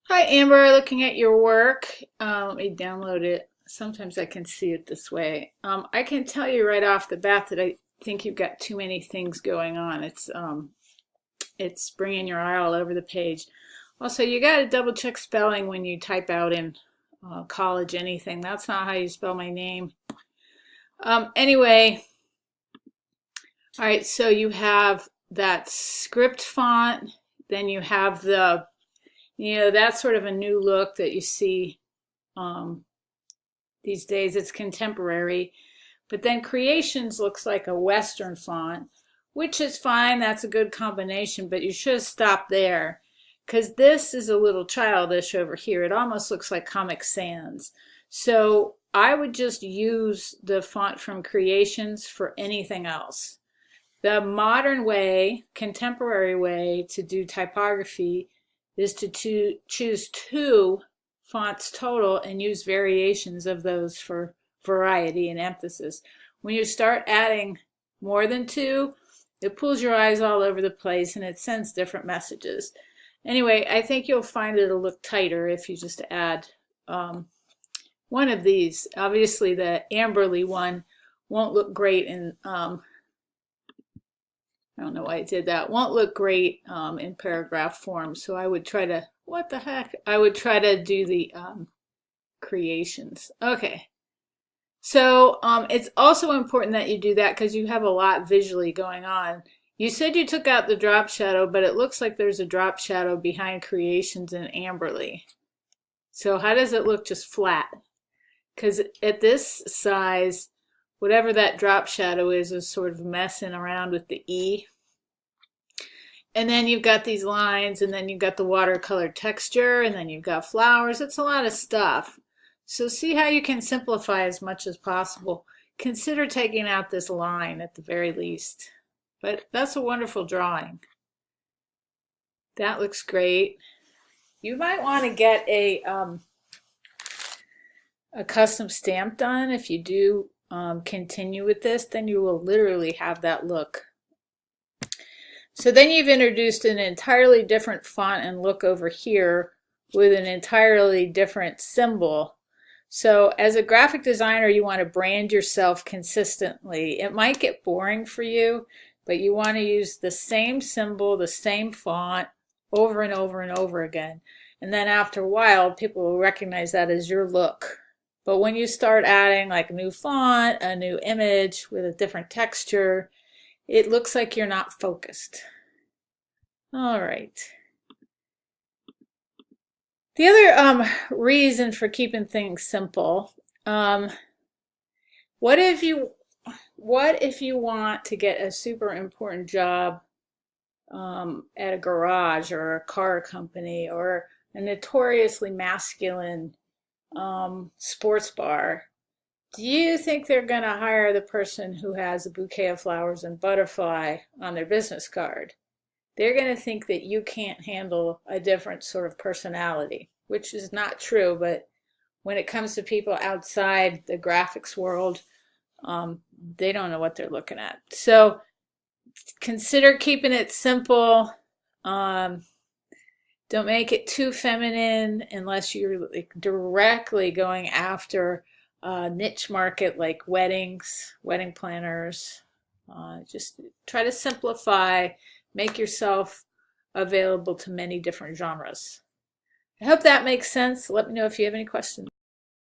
Hi, Amber. Looking at your work. Let me download it. Sometimes I can see it this way. I can tell you right off the bat that I think you've got too many things going on. It's bringing your eye all over the page. Also, you got to double check spelling when you type out in college anything. That's not how you spell my name. Anyway, all right. So you have that script font. Then you have that's sort of a new look that you see um, these days. It's contemporary. But then Creations looks like a Western font, which is fine. That's a good combination, but you should stop there because this is a little childish over here. It almost looks like Comic Sans. So I would just use the font from Creations for anything else. The modern way, contemporary way to do typography is to choose two fonts total and use variations of those for variety and emphasis. When you start adding more than two, it pulls your eyes all over the place and it sends different messages. Anyway, I think you'll find it'll look tighter if you just add one of these. Obviously, the Amberly one won't look great in I don't know why I did that. Won't look great in paragraph form. So I would try to, what the heck? I would try to do the Creations. Okay. So it's also important that you do that because you have a lot visually going on. You said you took out the drop shadow, but it looks like there's a drop shadow behind Creations and Amberly. So how does it look just flat? Because at this size, whatever that drop shadow is sort of messing around with the E. And then you've got these lines, and then you've got the watercolor texture, and then you've got flowers. It's a lot of stuff. So see how you can simplify as much as possible. Consider taking out this line at the very least. But that's a wonderful drawing. That looks great. You might want to get a custom stamp done. If you do continue with this, then you will literally have that look. So then you've introduced an entirely different font and look over here with an entirely different symbol. So as a graphic designer, you want to brand yourself consistently. It might get boring for you, but you want to use the same symbol, the same font over and over and over again. And then after a while, people will recognize that as your look. But when you start adding like a new font, a new image with a different texture, it looks like you're not focused. All right. The other reason for keeping things simple, what if you want to get a super important job at a garage or a car company or a notoriously masculine sports bar? Do you think they're going to hire the person who has a bouquet of flowers and butterfly on their business card? They're going to think that you can't handle a different sort of personality, which is not true, but when it comes to people outside the graphics world, they don't know what they're looking at. So consider keeping it simple. Don't make it too feminine unless you're like directly going after a niche market like weddings, wedding planners. Just try to simplify, make yourself available to many different genres. I hope that makes sense. Let me know if you have any questions.